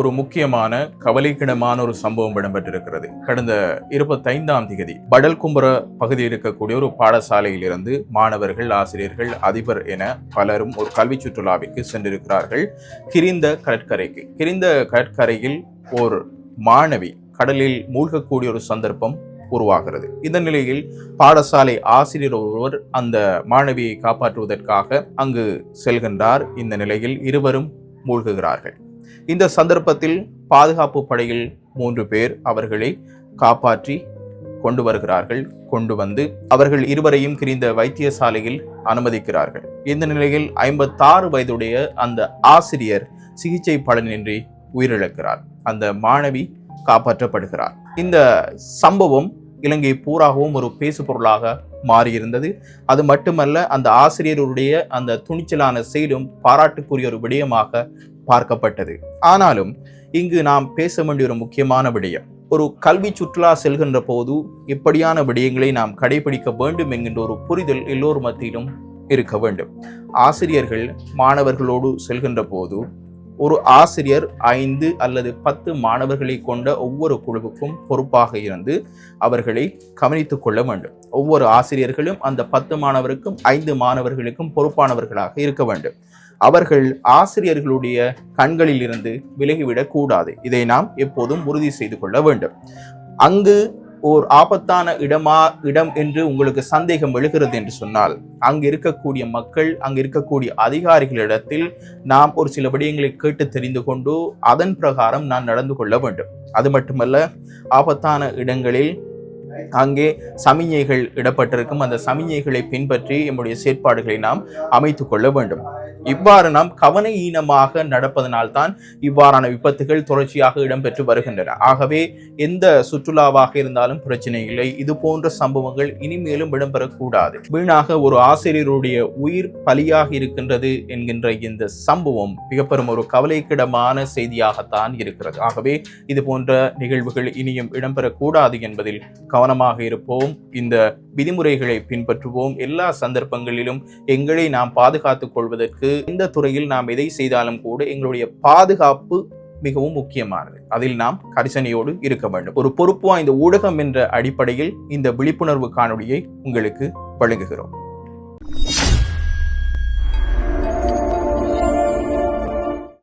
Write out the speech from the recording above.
ஒரு முக்கியமான கவலைக்கிடமான ஒரு சம்பவம் இடம்பெற்றிருக்கிறது. கடந்த 25ஆம் தேதி படல்கும்புர பகுதியில் இருக்கக்கூடிய ஒரு பாடசாலையில் இருந்து மாணவர்கள், ஆசிரியர்கள், அதிபர் என பலரும் ஒரு கல்வி சுற்றுலாவிற்கு சென்றிருக்கிறார்கள் கிரிந்த கடற்கரைக்கு. கிரிந்த கடற்கரையில் ஒரு மாணவி கடலில் மூழ்கக்கூடிய ஒரு சந்தர்ப்பம் உருவாகிறது. இந்த நிலையில் பாடசாலை ஆசிரியர் ஒருவர் அந்த மாணவியை காப்பாற்றுவதற்காக அங்கு செல்கின்றார். இந்த நிலையில் இருவரும் மூழ்குகிறார்கள். இந்த சந்தர்ப்பத்தில் பாதுகாப்பு படையில் 3 பேர் அவர்களை காப்பாற்றி கொண்டு வருகிறார்கள். கொண்டு வந்து அவர்கள் இருவரையும் கிரிந்த வைத்தியசாலையில் அனுமதிக்கிறார்கள். இந்த நிலையில் 56 வயதுடைய அந்த ஆசிரியர் சிகிச்சை பலனின்றி உயிரிழக்கிறார். அந்த மாணவி காப்பாற்றப்படுகிறார். இந்த சம்பவம் இலங்கை பூராகவும் ஒரு பேசு பொருளாக மாறியிருந்தது. அது மட்டுமல்ல, அந்த ஆசிரியருடைய அந்த துணிச்சலான செயலும் பாராட்டுக்குரிய ஒரு விடயமாக பார்க்கப்பட்டது. ஆனாலும் இங்கு நாம் பேச வேண்டிய ஒரு முக்கியமான விடயம், ஒரு கல்வி சுற்றுலா செல்கின்ற போது இப்படியான விடயங்களை நாம் கடைபிடிக்க வேண்டும் என்கின்ற ஒரு புரிதல் எல்லோர் மத்தியிலும் இருக்க வேண்டும். ஆசிரியர்கள் மாணவர்களோடு செல்கின்ற போது ஒரு ஆசிரியர் 5 அல்லது 10 மாணவர்களை கொண்ட ஒவ்வொரு குழுவுக்கும் பொறுப்பாக இருந்து அவர்களை கவனித்துக் கொள்ள வேண்டும். ஒவ்வொரு ஆசிரியர்களும் அந்த 10 மாணவருக்கும் 5 மாணவர்களுக்கும் பொறுப்பானவர்களாக இருக்க வேண்டும். அவர்கள் ஆசிரியர்களுடைய கண்களில் இருந்து விலகிவிடக் கூடாது. இதை நாம் எப்போதும் உறுதி செய்து கொள்ள வேண்டும். அங்கு ஓர் ஆபத்தான இடம் என்று உங்களுக்கு சந்தேகம் எழுகிறது என்று சொன்னால், அங்கு இருக்கக்கூடிய மக்கள், அங்கு இருக்கக்கூடிய அதிகாரிகளிடத்தில் நாம் ஒரு சில விடயங்களை கேட்டு தெரிந்து கொண்டு அதன் பிரகாரம் நான் நடந்து கொள்ள வேண்டும். அது மட்டுமல்ல, ஆபத்தான இடங்களில் அங்கே சமிஞைகள் இடப்பட்டிருக்கும். அந்த சமிஞைகளை பின்பற்றி நம்முடைய செயற்பாடுகளை நாம் அமைத்துக் கொள்ள வேண்டும். இவ்வாறு நாம் கவன ஈனமாக நடப்பதனால்தான் இவ்வாறான விபத்துகள் தொடர்ச்சியாக இடம்பெற்று வருகின்றன. ஆகவே எந்த சுற்றுலாவாக இருந்தாலும் பிரச்சனை இல்லை. இது போன்ற சம்பவங்கள் இனிமேலும் இடம்பெறக்கூடாது. வீணாக ஒரு ஆசிரியருடைய உயிர் பலியாக இருக்கின்றது என்கின்ற இந்த சம்பவம் மிக பெரும் ஒரு கவலைக்கிடமான செய்தியாகத்தான் இருக்கிறது. ஆகவே இது போன்ற நிகழ்வுகள் இனியும் இடம்பெறக்கூடாது என்பதில் கவனமாக இருப்போம். இந்த விதிமுறைகளை பின்பற்றுவோம். எல்லா சந்தர்ப்பங்களிலும் எங்களை நாம் பாதுகாத்துக் கொள்வதற்கு இந்த துறையில் நாம் எதை செய்தாலும் கூட எங்களுடைய பாதுகாப்பு மிகவும் முக்கியமானது. அதில் நாம் கரிசனையோடு இருக்க வேண்டும். ஒரு பொறுப்பு வாய்ந்த ஊடகம் என்ற அடிப்படையில் இந்த விழிப்புணர்வு காணொளியை உங்களுக்கு வழங்குகிறோம்.